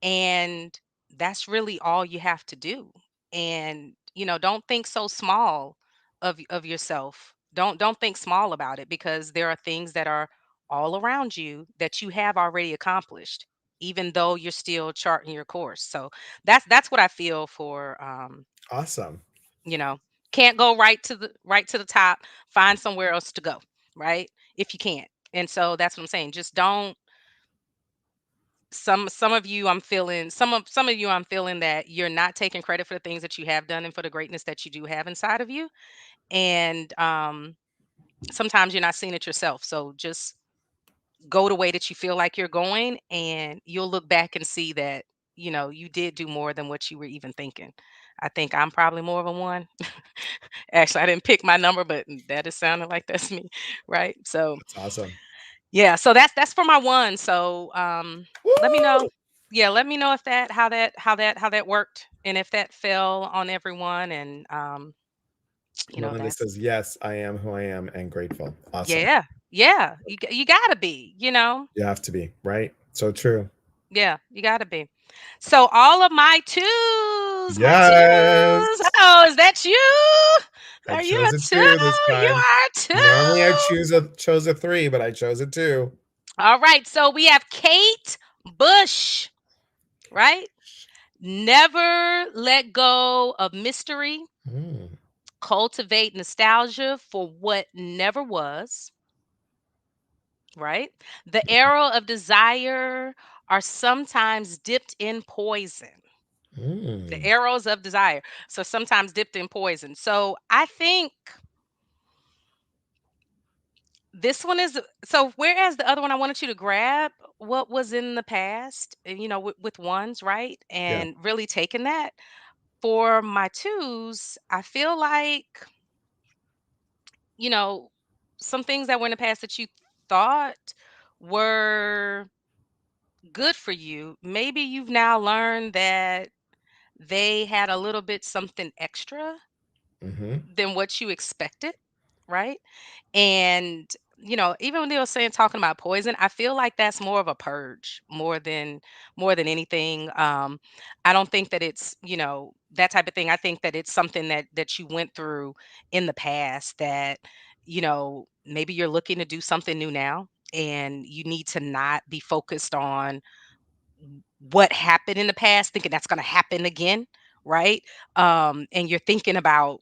and that's really all you have to do. And don't think so small of yourself. Don't think small about it, because there are things that are all around you that you have already accomplished, even though you're still charting your course. So that's what I feel for Awesome. you know can't go right to the top, find somewhere else to go, right? If you can't. And so that's what I'm saying, just don't. Some of you, I'm feeling, some of you, I'm feeling that you're not taking credit for the things that you have done and for the greatness that you do have inside of you. And sometimes you're not seeing it yourself. So just go the way that you feel like you're going, and you'll look back and see that you did do more than what you were even thinking. I think I'm probably more of a one. Actually, I didn't pick my number, but that is sounding like that's me, right? So That's awesome. yeah, so that's for my one. So let me know. Woo! Yeah, let me know if that how that worked, and if that fell on everyone. And Melinda that's, says, yes, I am who I am and grateful. Awesome. yeah. Yeah, you got to be. You have to be, right? So true. Yeah, you got to be. So all of my twos, my Yes. twos. Oh, is that you? I Are you chose a a two? two this You time. are a Normally I two. chose a three, but I chose a two. All right, so we have Kate Bush, right? Never let go of mystery. Mm. Cultivate nostalgia for what never was, right? The arrow of desire are sometimes dipped in poison. The Mm. arrows of desire. So sometimes dipped in poison. So I think this one is so whereas the other one I wanted you to grab what was in the past, and with ones, right? Yeah. And really taking that. For my twos, I feel like, you know, some things that were in the past that you thought were good for you, maybe you've now learned that they had a little bit something extra Hmm. than what you expected, right? And even when they were saying talking about poison, I feel like that's more of a purge more than anything. I don't think that it's, that type of thing. I think that it's something that you went through in the past that, maybe you're looking to do something new now, and you need to not be focused on what happened in the past, thinking that's going to happen again, right? And you're thinking about,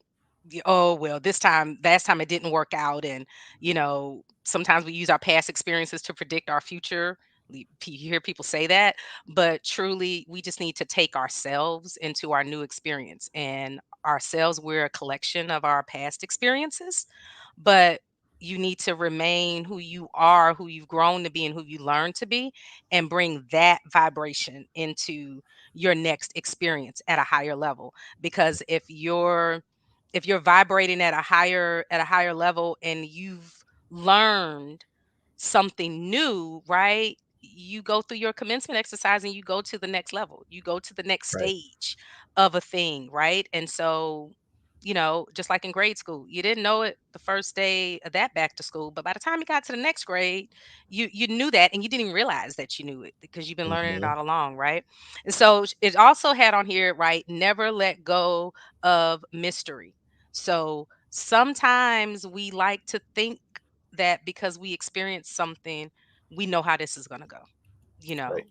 oh well, this time, last time it didn't work out, and sometimes we use our past experiences to predict our future. You hear people say that, but truly, we just need to take ourselves into our new experience, and ourselves, we're a collection of our past experiences, but you need to remain who you are, who you've grown to be, and who you learn to be, and bring that vibration into your next experience at a higher level. Because if you're vibrating at a higher level, and you've learned something new, right? You go through your commencement exercise, and you go to the next level. You go to the next Right. stage of a thing, right? And so, just like in grade school, you didn't know it the first day of that back to school, but by the time you got to the next grade, you knew that, and you didn't even realize that you knew it because you've been learning it Hmm. all along, right? And so it also had on here, right? Never let go of mystery. So sometimes we like to think that because we experience something, we know how this is gonna go. You know, Right.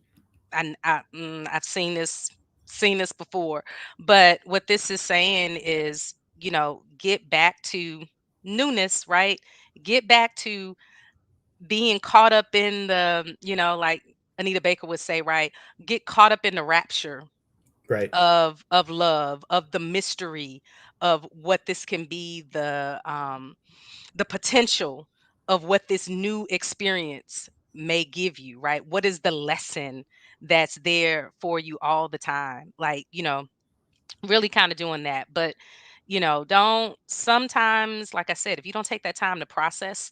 and I've seen this before. But what this is saying is, get back to newness, right? Get back to being caught up in the, like Anita Baker would say, right? Get caught up in the rapture Right. of love, of the mystery of what this can be, the potential of what this new experience may give you, right? What is the lesson that's there for you all the time? Like, really kind of doing that. But, don't sometimes, like I said, if you don't take that time to process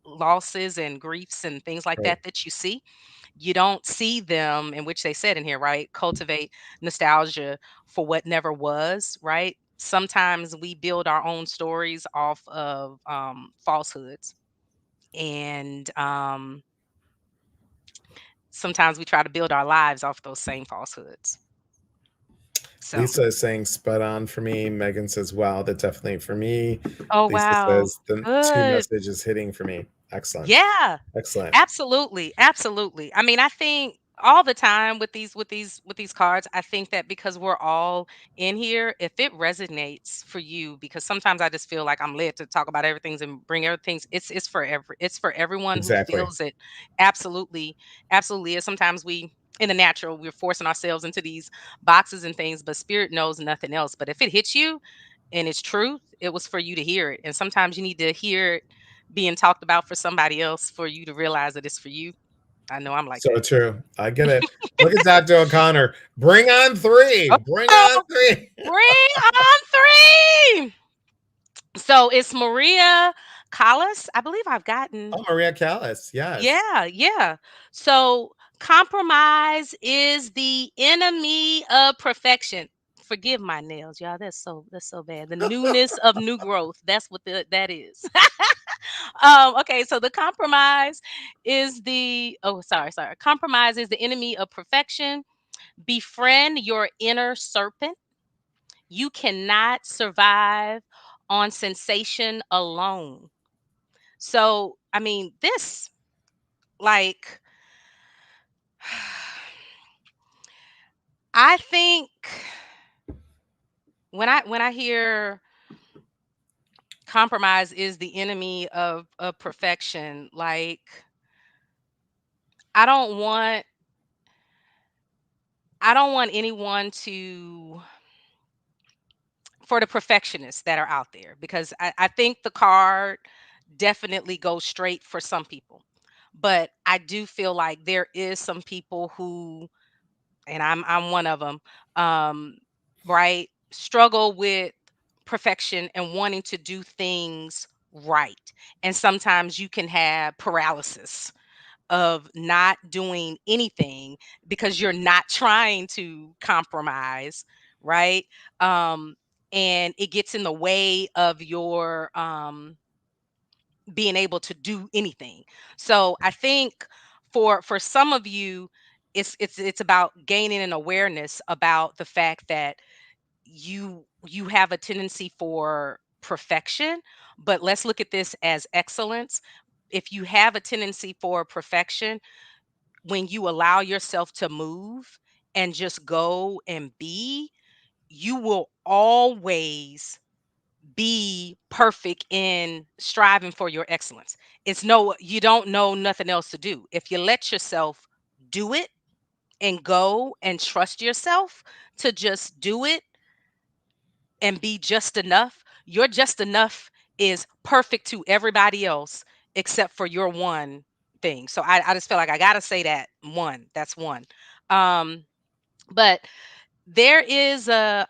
losses and griefs and things like Right. that you see, you don't see them, in which they said in here, right? Cultivate nostalgia for what never was, right? Sometimes we build our own stories off of falsehoods, and sometimes we try to build our lives off those same falsehoods. So, Lisa is saying spot on for me. Megan says, wow, that definitely for me. oh Lisa wow, says the two good, messages hitting for me. Excellent. yeah. Excellent. Absolutely, absolutely. I mean, I think all the time with these cards, I think that because we're all in here, if it resonates for you, because sometimes I just feel like I'm led to talk about everything and bring everything. It's for everyone who Exactly. feels it. Absolutely, absolutely. And sometimes in the natural, we're forcing ourselves into these boxes and things, but spirit knows nothing else. But if it hits you and it's truth, it was for you to hear it. And sometimes you need to hear it being talked about for somebody else for you to realize that it's for you. I know I'm like So that. true. I get it. Look at Dr. O'Connor. Bring on three. Bring on Oh, three. bring on three. So it's Maria Callas. I believe I've gotten. Oh, Maria Callas. Yes. Yeah, yeah. So compromise is the enemy of perfection. Forgive my nails, y'all. That's so bad. The newness of new growth. That's what that is. Okay, so the compromise is the oh sorry. Compromise is the enemy of perfection. Befriend your inner serpent. You cannot survive on sensation alone. So, I mean, this like I think when I hear compromise is the enemy of perfection. Like, I don't want I don't want anyone to, for the perfectionists that are out there, because I think the card definitely goes straight for some people. But I do feel like there is some people who, and I'm one of them, um, right, struggle with perfection and wanting to do things right. And sometimes you can have paralysis of not doing anything because you're not trying to compromise, right? Um, and it gets in the way of your being able to do anything. So I think for some of you, it's about gaining an awareness about the fact that you have a tendency for perfection, but let's look at this as excellence. If you have a tendency for perfection, when you allow yourself to move and just go and be, you will always be perfect in striving for your excellence. It's no, you don't know nothing else to do. If you let yourself do it and go and trust yourself to just do it and be just enough, your just enough is perfect to everybody else except for your one thing. So I just feel like I gotta say that one. That's one. Um, but there is a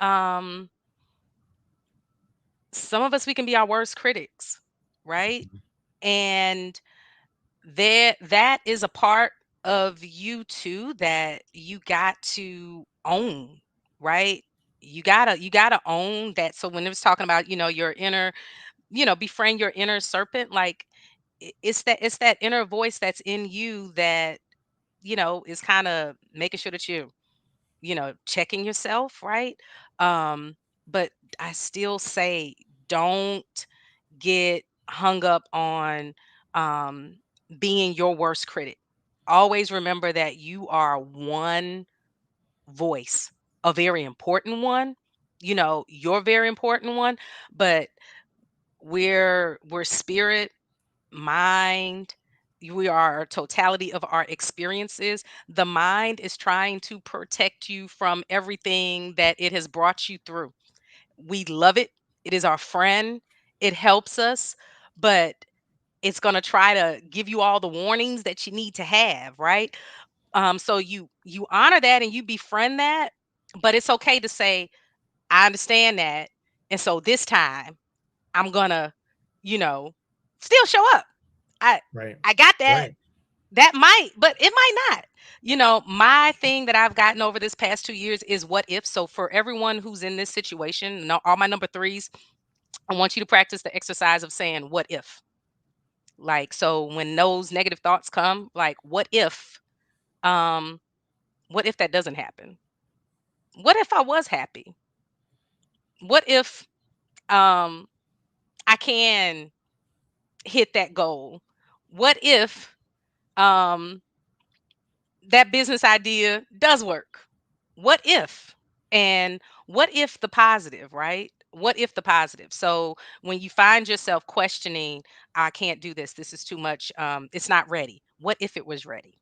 some of us, we can be our worst critics, right? Mhm. And that is a part of you too that you got to own, right? You gotta own that. So when it was talking about, your inner, befriend your inner serpent, like, it's that inner voice that's in you that, is kind of making sure that you, checking yourself, right? um but I still say, don't get hung up on um being your worst critic. Always remember that you are one voice, a very important one. You're a very important one, but we're spirit, mind. We are a totality of our experiences. The mind is trying to protect you from everything that it has brought you through. We love it. It is our friend. It helps us, but it's going to try to give you all the warnings that you need to have, right? So you honor that and you befriend that, but it's okay to say, I understand that. And so this time I'm gonna, you know, still show up. I Right. I got that. Right. That might, but it might not. My thing that I've gotten over this past 2 years is what if. So for everyone who's in this situation, all my number threes, I want you to practice the exercise of saying what if. Like, so when those negative thoughts come, like, um what if that doesn't happen? What if I was happy? What if um I can hit that goal? What if um that business idea does work? What if? And what if the positive, right? What if the positive? So when you find yourself questioning, I can't do this, this is too much, it's not ready. What if it was ready?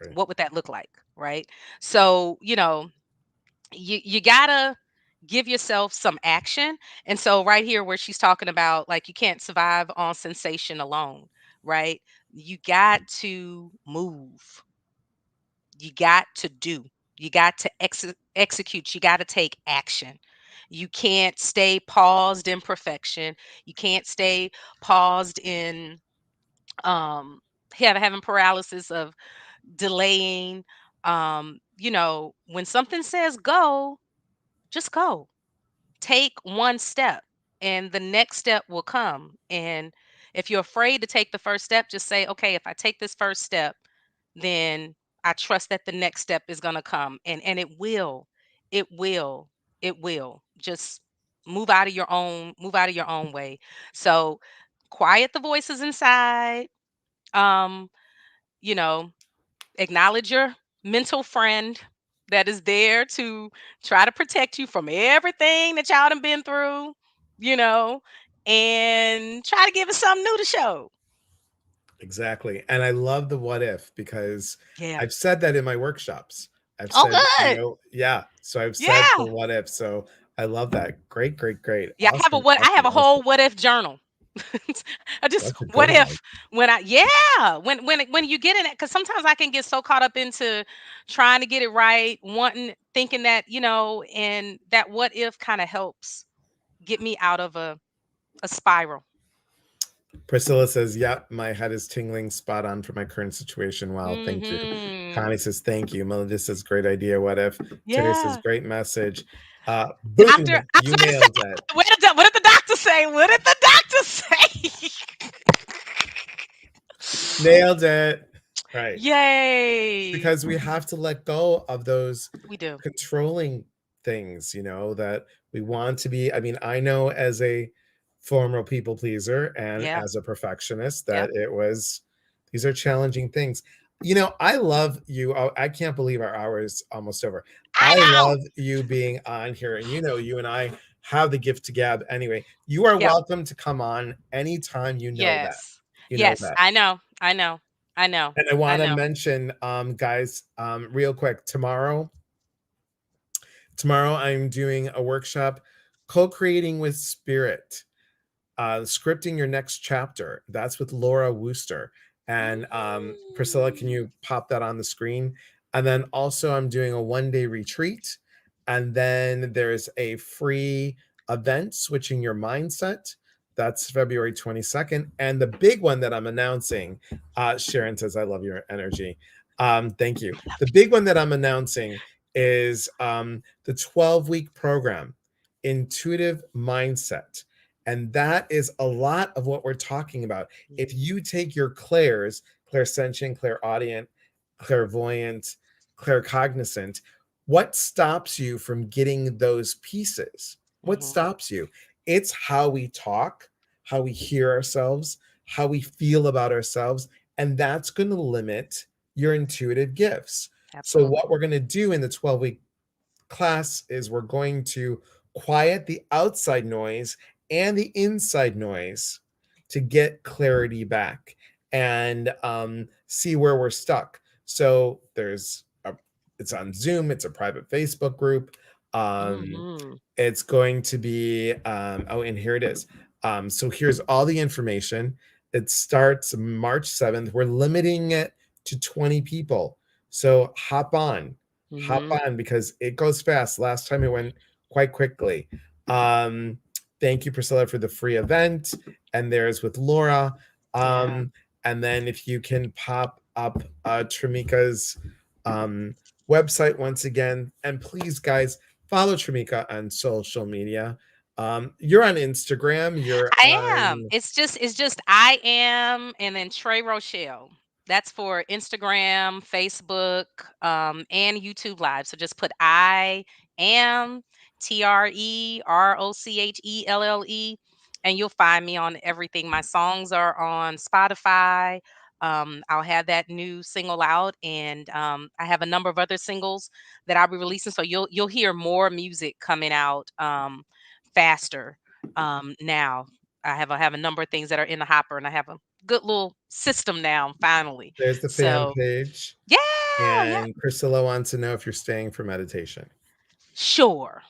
Right. What would that look like? Right. So, you gotta give yourself some action. And so right here where she's talking about, like, you can't survive on sensation alone, right? You got to move. You got to do. You got to execute. You got to take action. You can't stay paused in perfection. You can't stay paused in um having paralysis of delaying. When something says go, just go. Take one step and the next step will come. And if you're afraid to take the first step, just say, okay, if I take this first step, then I trust that the next step is going to come, and it will. It will. It will. Just move out of your own way. So quiet the voices inside. Um, you know, Acknowledge your mental friend that is there to try to protect you from everything that y'all done been through, you know. and try to give it something new to show. Exactly. And I love the what if because Yeah. I've said that in my workshops. I've Oh, said, good. yeah. So I've said the Yeah. what if. So I love that. Great, great, great. Yeah, Awesome, I have awesome, a awesome. whole what if journal. I just That's a what good one. if when I yeah, when you get in it, because sometimes I can get so caught up into trying to get it right, wanting thinking that, and that what if kind of helps get me out of a spiral. Priscilla says, yep, my head is tingling spot on for my current situation. Wow, thank you. Mhm. Connie says, thank you. Melinda says, great idea. What if? Terry says, Yeah. great message. Doctor, Boom, I was you about to say, nailed it. what did the doctor say? What did the doctor say? Nailed it. Right. Yay. Because we have to let go of those We do. controlling things, that we want to be. I mean, I know as a former people pleaser and Yeah. as a perfectionist Yeah. that these are challenging things. I love you. Oh, I can't believe our hour is almost over. I I know. love you being on here. And you and I have the gift to gab anyway. You are Yep. welcome to come on anytime, you know that. Yes. You know Yes. that. I know. I know. I know. And I I want to know. mention, guys, real quick, tomorrow I'm doing a workshop, co-creating with spirit, scripting your next chapter. That's with Laura Wooster. And Priscilla, can Mm. you pop that on the screen? And then also I'm doing a 1-day retreat. And then there's a free event, Switching Your Mindset. That's February 22nd. And the big one that I'm announcing, Sharon says, I love your energy. Thank you. The big one that I'm announcing is the 12-week program, Intuitive Mindset. And that is a lot of what we're talking about. If you take your clairs, clairsentient, clairaudient, clairvoyant, claircognizant, what stops you from getting those pieces? What Mhm. stops you? It's how we talk, how we hear ourselves, how we feel about ourselves, and that's going to limit your intuitive gifts. So, Absolutely. what we're going to do in the 12-week class is we're going to quiet the outside noise and the inside noise to get clarity back and see where we're stuck. So it's on Zoom, it's a private Facebook group. Mhm. It's going to be, oh, and here it is. So here's all the information. It starts March 7th. We're limiting it to 20 people. So hop Mhm. on because it goes fast. Last time it went quite quickly. Um, Thank you, Priscilla, for the free event. And there's with Laura. Yeah. And then if you can pop up Tremika's um, website once again. And please, guys, follow Tremika on social media. You're on Instagram. You're I am. on. It's just I am and then Trey Rochelle. That's for Instagram, Facebook, and YouTube Live. So just put I am TREROCHELLE and you'll find me on everything. My songs are on Spotify. I'll have that new single out, and I have a number of other singles that I'll be releasing. So you'll hear more music coming out faster now. I have a number of things that are in the hopper, and I have a good little system now finally. There's the fan So page. yeah, yeah, And Priscilla wants to know if you're staying for meditation. sure,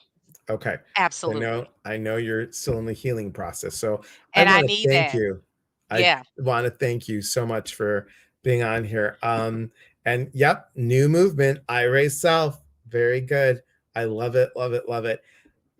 Okay. absolutely, I know you're still in the healing process. So I and I want to need thank that. you. I Yeah. want to thank you so much for being on here. And yep, new movement, I raise self. Very good. I love it, love it, love it.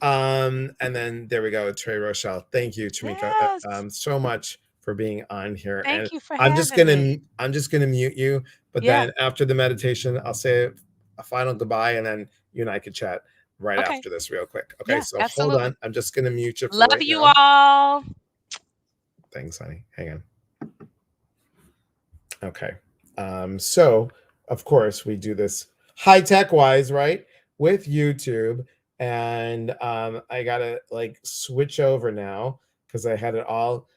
And then there we go, Trey Rochelle. Thank you, Tremika, Yes. so much for being on here. And Thank you for having me. I'm just gonna mute you, but Yeah. then after the meditation, I'll say a final goodbye, and then you and I could chat right Okay. after this real quick. Okay, Yeah. so hold Absolutely. on. I'm just gonna mute you for Love right you now. all. Thanks, honey. Hang on. Okay. So of course we do this high tech wise, right? With YouTube. And I gotta like switch over now because I had it all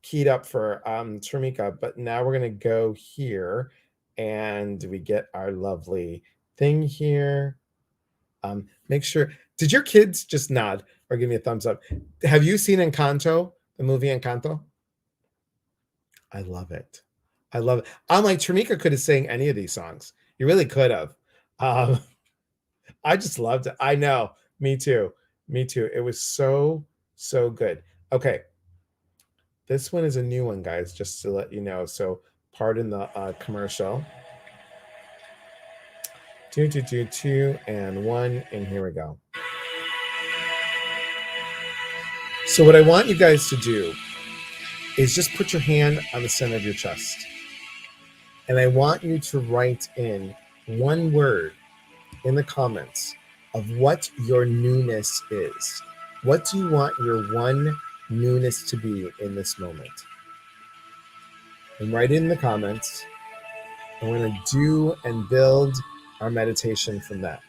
keyed up for Tremika, but now we're gonna go here and we get our lovely thing here. Make sure Did your kids just nod or give me a thumbs up? Have you seen Encanto, the movie Encanto? I love it. I love it. I'm like, Tremika could have sang any of these songs. You really could have. Um, I just loved it. I know. Me too. Me too. It was so, so good. Okay. This one is a new one, guys, just to let you know. So pardon the commercial. Two, two, two, two, and one, and here we go. So what I want you guys to do is just put your hand on the center of your chest. And I want you to write in one word in the comments of what your newness is. What do you want your one newness to be in this moment? And write it in the comments. And we're going to do and build our meditation from that.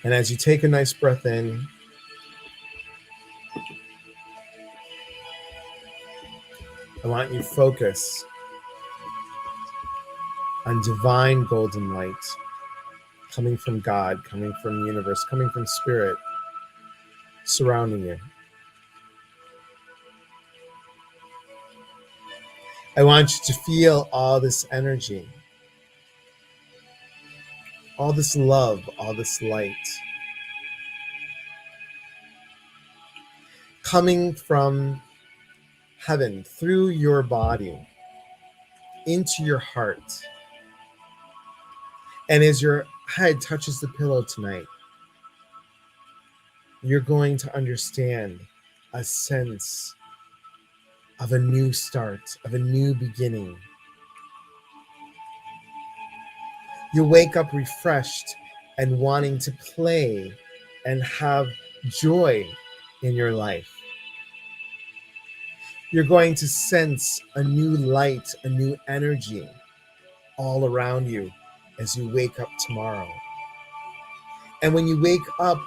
And as you take a nice breath in, I want you to focus on divine golden light coming from God, coming from the universe, coming from spirit, surrounding you. I want you to feel all this energy, all this love, all this light coming from heaven through your body into your heart. And as your head touches the pillow tonight, you're going to understand a sense of a new start, of a new beginning. You wake up refreshed and wanting to play and have joy in your life. You're going to sense a new light, a new energy all around you as you wake up tomorrow. And when you wake up,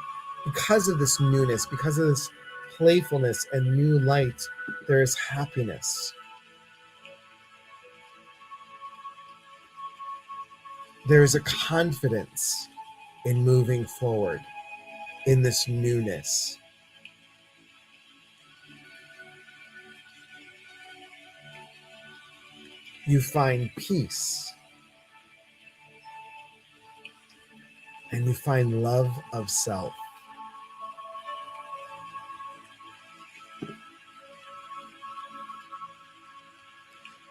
because of this newness, because of this playfulness and new light, there is happiness. There is a confidence in moving forward in this newness. You find peace and you find love of self.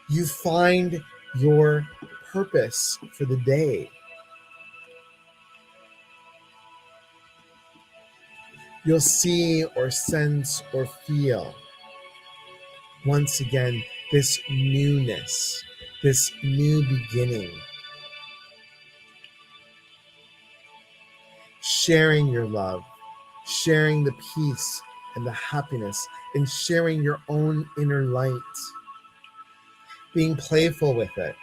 You find your purpose for the day. You'll see or sense or feel once again this newness, this new beginning. Sharing your love, sharing the peace and the happiness, and sharing your own inner light. Being playful with it.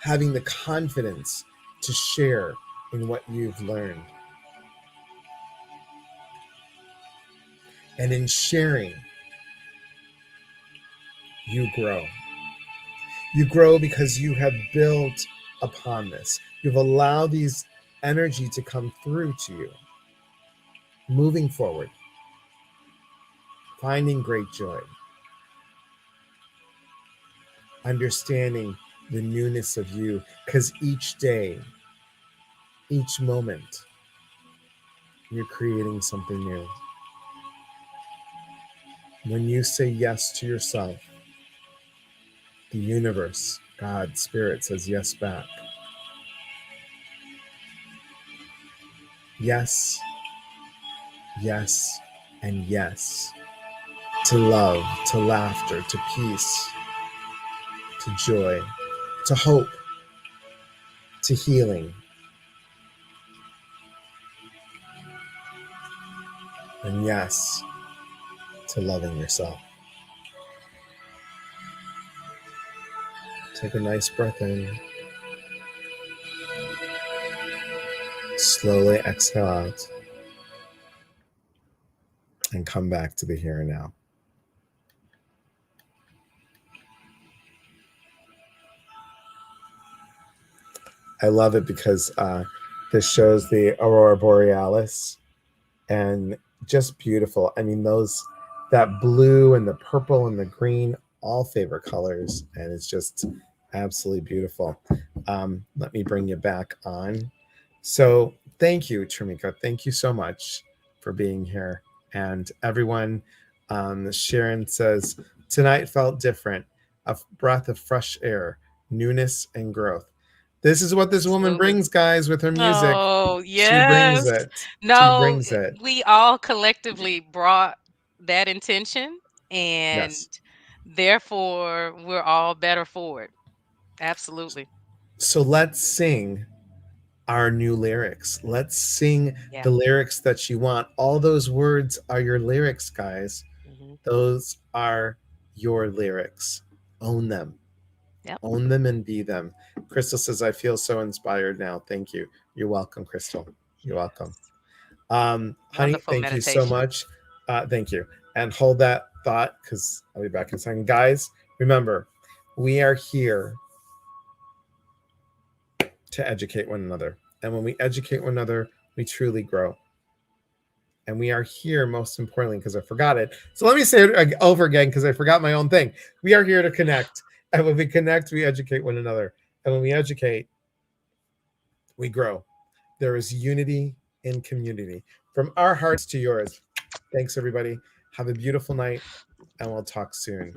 Having the confidence to share in what you've learned. And in sharing, you grow. You grow because you have built upon this. You've allowed these energy to come through to you. Moving forward. Finding great joy. Understanding the newness of you. Because each day, each moment, you're creating something new. When you say yes to yourself, the universe, God, Spirit says yes back. Yes, yes, and yes. To love, to laughter, to peace, to joy, to hope, to healing. And yes, to loving yourself. Take a nice breath in. Slowly exhale out. And come back to the here and now. I love it because this shows the aurora borealis and just beautiful. I mean, those that blue and the purple and the green, all favorite colors, and it's just absolutely beautiful. Let me bring you back on. So, thank you, Tremika. Thank you so much for being here. And everyone, Sharon says, tonight felt different, a breath of fresh air, newness and growth. This is what this woman Absolutely. brings, guys, with her music. Oh, She brings yes. it. She No, brings it. we all collectively brought that intention, and Yes. therefore we're all better for it. Absolutely. So let's sing our new lyrics. Let's sing Yeah. the lyrics that you want. All those words are your lyrics, guys. Hmm. Those are your lyrics. Own them. Yep. Own them and be them. Crystal says, I feel so inspired now. Thank you. You're welcome, Crystal. You're welcome. Yes. Honey, Wonderful thank you so meditation. much. Thank you. And hold that thought because I'll be back in a second. Guys, remember, we are here to educate one another. And when we educate one another, we truly grow. And we are here most importantly because I forgot it. So let me say it over again because I forgot my own thing. We are here to connect. And when we connect, we educate one another. And when we educate, we grow. There is unity in community. From our hearts to yours. Thanks, everybody. Have a beautiful night, and we'll talk soon.